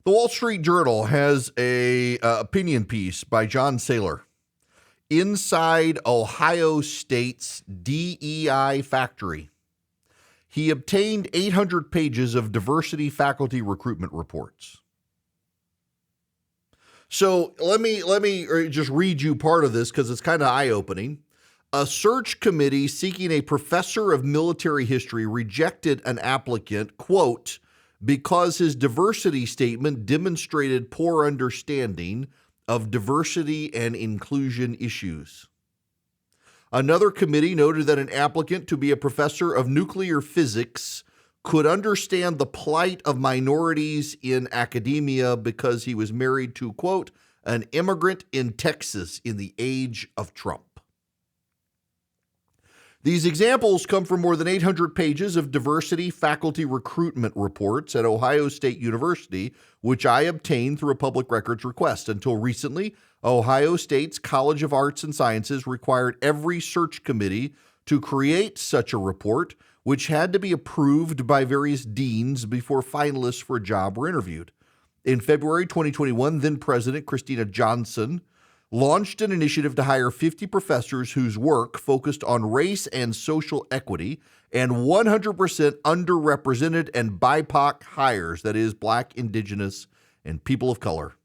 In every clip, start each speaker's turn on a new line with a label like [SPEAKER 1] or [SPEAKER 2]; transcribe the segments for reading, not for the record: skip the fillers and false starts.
[SPEAKER 1] The Wall Street Journal has a opinion piece by John Saylor. Inside Ohio State's DEI factory. He obtained 800 pages of diversity faculty recruitment reports. So let me just read you part of this because it's kind of eye-opening. A search committee seeking a professor of military history rejected an applicant, quote, because his diversity statement demonstrated poor understanding of diversity and inclusion issues. Another committee noted that an applicant to be a professor of nuclear physics could understand the plight of minorities in academia because he was married to, quote, an immigrant in Texas in the age of Trump. These examples come from more than 800 pages of diversity faculty recruitment reports at Ohio State University, which I obtained through a public records request. Until recently, Ohio State's College of Arts and Sciences required every search committee to create such a report, which had to be approved by various deans before finalists for a job were interviewed. In February 2021, then President Christina Johnson launched an initiative to hire 50 professors whose work focused on race and social equity and 100% underrepresented and BIPOC hires, that is, Black, Indigenous, and people of color.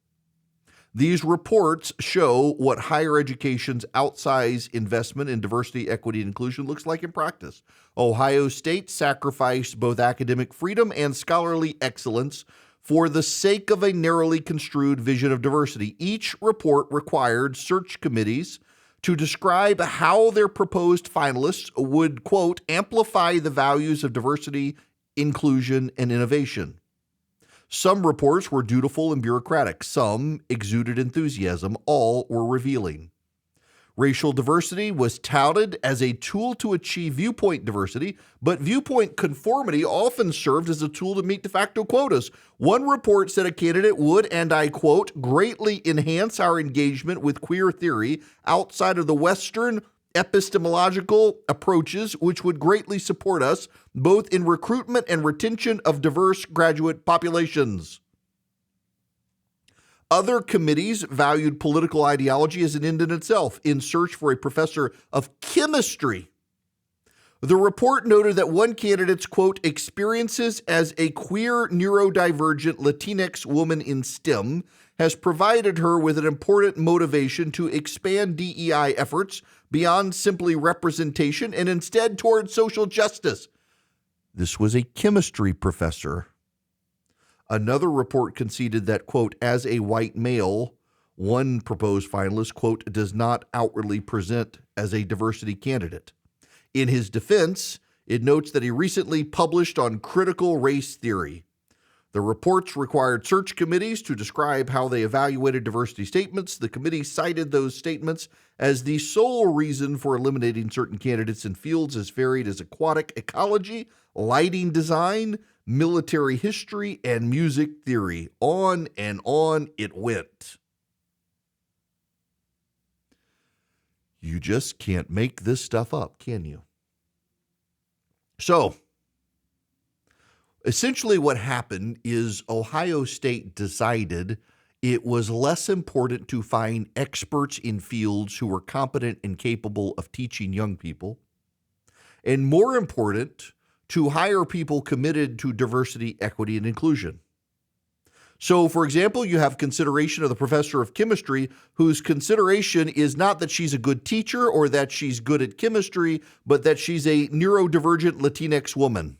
[SPEAKER 1] These reports show what higher education's outsized investment in diversity, equity, and inclusion looks like in practice. Ohio State sacrificed both academic freedom and scholarly excellence for the sake of a narrowly construed vision of diversity. Each report required search committees to describe how their proposed finalists would, quote, amplify the values of diversity, inclusion, and innovation. Some reports were dutiful and bureaucratic. Some exuded enthusiasm. All were revealing. Racial diversity was touted as a tool to achieve viewpoint diversity, but viewpoint conformity often served as a tool to meet de facto quotas. One report said a candidate would, and I quote, greatly enhance our engagement with queer theory outside of the Western epistemological approaches, which would greatly support us both in recruitment and retention of diverse graduate populations. Other committees valued political ideology as an end in itself in search for a professor of chemistry. The report noted that one candidate's, quote, experiences as a queer neurodivergent Latinx woman in STEM has provided her with an important motivation to expand DEI efforts beyond simply representation and instead toward social justice. This was a chemistry professor. Another report conceded that, quote, as a white male, one proposed finalist, quote, does not outwardly present as a diversity candidate. In his defense, it notes that he recently published on critical race theory. The reports required search committees to describe how they evaluated diversity statements. The committee cited those statements as the sole reason for eliminating certain candidates in fields as varied as aquatic ecology, lighting design, military history, and music theory. On and on it went. You just can't make this stuff up, can you? So, essentially what happened is Ohio State decided it was less important to find experts in fields who were competent and capable of teaching young people, and more important, to hire people committed to diversity, equity, and inclusion. So, for example, you have consideration of the professor of chemistry, whose consideration is not that she's a good teacher or that she's good at chemistry, but that she's a neurodivergent Latinx woman.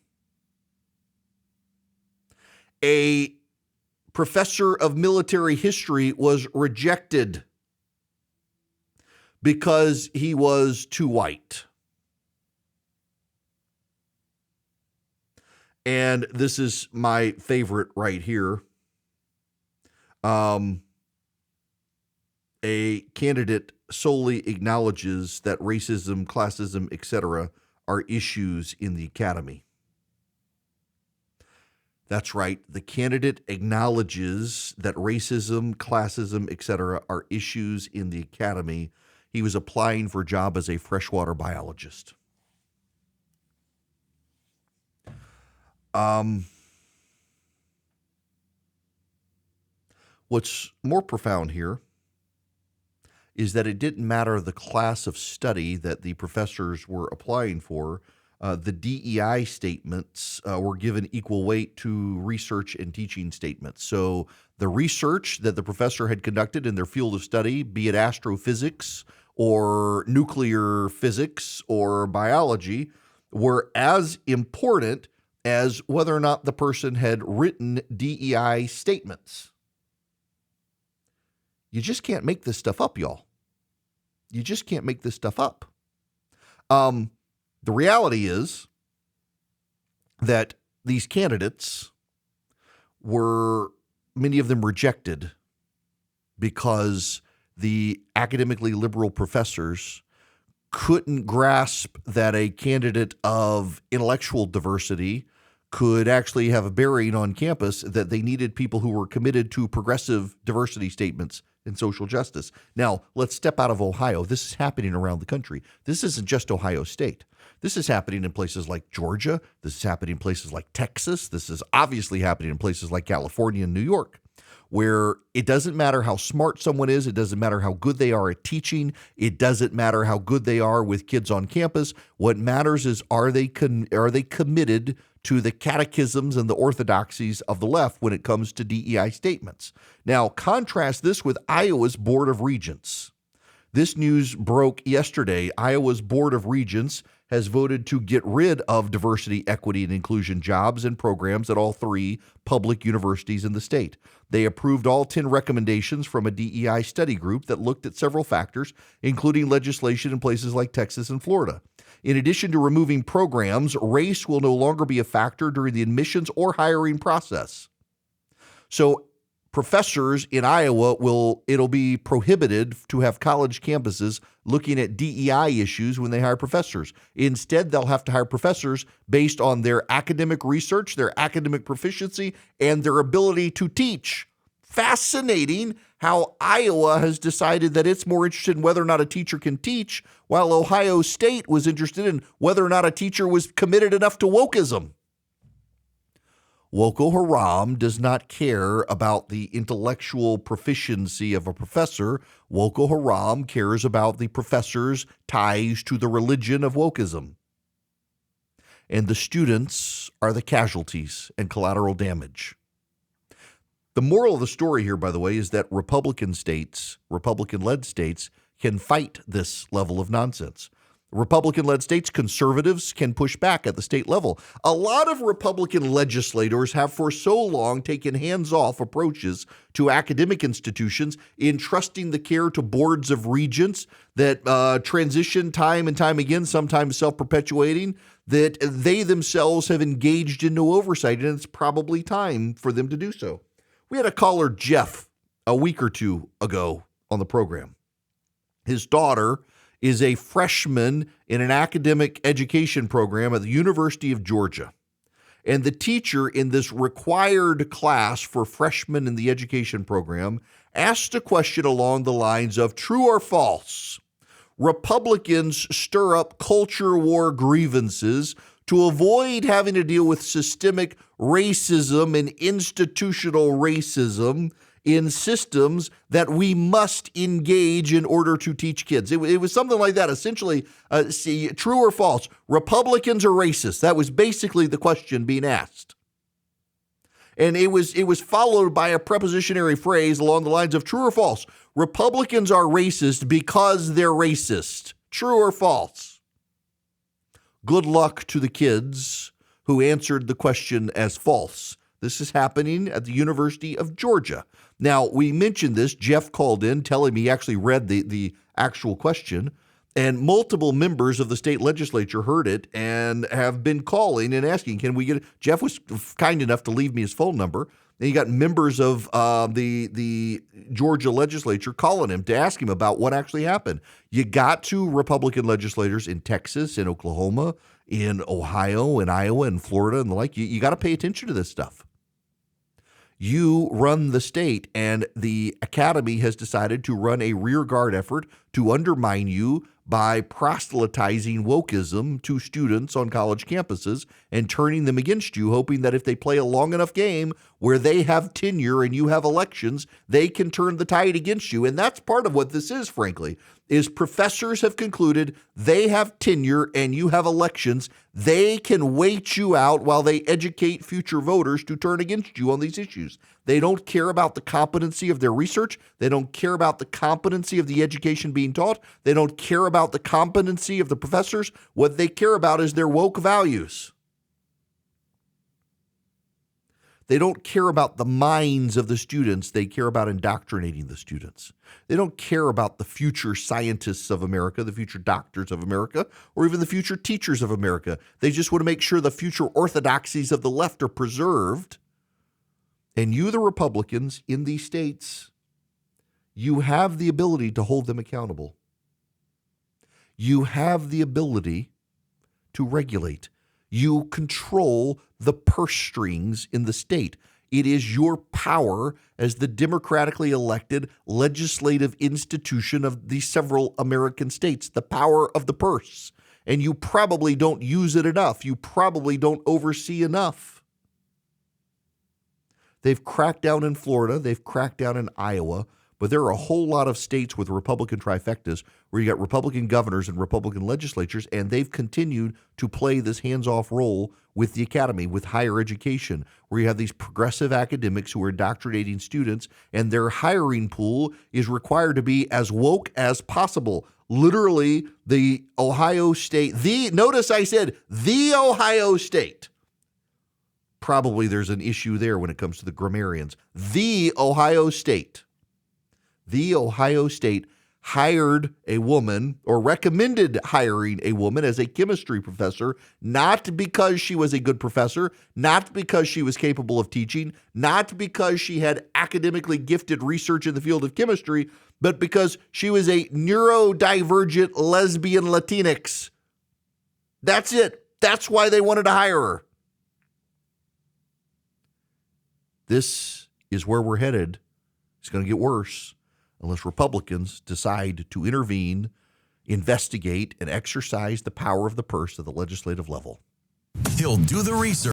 [SPEAKER 1] A professor of military history was rejected because he was too white. And this is my favorite right here. A candidate solely acknowledges that racism, classism, etc. are issues in the academy. That's right. The candidate acknowledges that racism, classism, etc. are issues in the academy. He was applying for a job as a freshwater biologist. What's more profound here is that it didn't matter the class of study that the professors were applying for. The DEI statements were given equal weight to research and teaching statements. So the research that the professor had conducted in their field of study, be it astrophysics or nuclear physics or biology, were as important as whether or not the person had written DEI statements. You just can't make this stuff up, y'all. You just can't make this stuff up. The reality is that these candidates were, many of them rejected because the academically liberal professors couldn't grasp that a candidate of intellectual diversity could actually have a bearing on campus, that they needed people who were committed to progressive diversity statements in social justice. Now, let's step out of Ohio. This is happening around the country. This isn't just Ohio State. This is happening in places like Georgia. This is happening in places like Texas. This is obviously happening in places like California and New York, where it doesn't matter how smart someone is. It doesn't matter how good they are at teaching. It doesn't matter how good they are with kids on campus. What matters is, are they committed to the catechisms and the orthodoxies of the left when it comes to DEI statements. Now, contrast this with Iowa's Board of Regents. This news broke yesterday. Iowa's Board of Regents has voted to get rid of diversity, equity, and inclusion jobs and programs at all 3 public universities in the state. They approved all 10 recommendations from a DEI study group that looked at several factors, including legislation in places like Texas and Florida. In addition to removing programs, race will no longer be a factor during the admissions or hiring process. So professors in Iowa it'll be prohibited to have college campuses looking at DEI issues when they hire professors. Instead, they'll have to hire professors based on their academic research, their academic proficiency, and their ability to teach. Fascinating how Iowa has decided that it's more interested in whether or not a teacher can teach, while Ohio State was interested in whether or not a teacher was committed enough to wokeism. Boko Haram does not care about the intellectual proficiency of a professor. Boko Haram cares about the professor's ties to the religion of wokeism. And the students are the casualties and collateral damage. The moral of the story here, by the way, is that Republican-led states, can fight this level of nonsense. Republican-led states, conservatives can push back at the state level. A lot of Republican legislators have for so long taken hands-off approaches to academic institutions, entrusting the care to boards of regents that transition time and time again, sometimes self-perpetuating, that they themselves have engaged in no oversight, and it's probably time for them to do so. We had a caller, Jeff, a week or two ago on the program. His daughter is a freshman in an academic education program at the University of Georgia. And the teacher in this required class for freshmen in the education program asked a question along the lines of, true or false, Republicans stir up culture war grievances to avoid having to deal with systemic racism and institutional racism in systems that we must engage in order to teach kids. It was something like that. Essentially, true or false, Republicans are racist. That was basically the question being asked. And it was followed by a prepositionary phrase along the lines of true or false, Republicans are racist because they're racist. True or false? Good luck to the kids who answered the question as false. This is happening at the University of Georgia. Now, we mentioned this. Jeff called in telling me he actually read the actual question, and multiple members of the state legislature heard it and have been calling and asking, can we get it? Jeff was kind enough to leave me his phone number. And you got members of the Georgia legislature calling him to ask him about what actually happened. You got to Republican legislators in Texas, in Oklahoma, in Ohio, in Iowa, in Florida, and the like. You got to pay attention to this stuff. You run the state, and the academy has decided to run a rearguard effort to undermine you by proselytizing wokeism to students on college campuses and turning them against you, hoping that if they play a long enough game where they have tenure and you have elections, they can turn the tide against you. And that's part of what this is, frankly, is professors have concluded they have tenure and you have elections. They can wait you out while they educate future voters to turn against you on these issues. They don't care about the competency of their research. They don't care about the competency of the education being taught. They don't care about the competency of the professors. What they care about is their woke values. They don't care about the minds of the students. They care about indoctrinating the students. They don't care about the future scientists of America, the future doctors of America, or even the future teachers of America. They just want to make sure the future orthodoxies of the left are preserved. And you, the Republicans in these states, you have the ability to hold them accountable. You have the ability to regulate. You control the purse strings in the state. It is your power as the democratically elected legislative institution of the several American states, the power of the purse. And you probably don't use it enough. You probably don't oversee enough. They've cracked down in Florida. They've cracked down in Iowa. But there are a whole lot of states with Republican trifectas where you got Republican governors and Republican legislatures, and they've continued to play this hands-off role with the academy, with higher education, where you have these progressive academics who are indoctrinating students, and their hiring pool is required to be as woke as possible. Literally, the Ohio State, notice I said the Ohio State. Probably there's an issue there when it comes to the grammarians. The Ohio State hired a woman or recommended hiring a woman as a chemistry professor, not because she was a good professor, not because she was capable of teaching, not because she had academically gifted research in the field of chemistry, but because she was a neurodivergent lesbian Latinx. That's it. That's why they wanted to hire her. This is where we're headed. It's going to get worse unless Republicans decide to intervene, investigate, and exercise the power of the purse at the legislative level.
[SPEAKER 2] He'll do the research.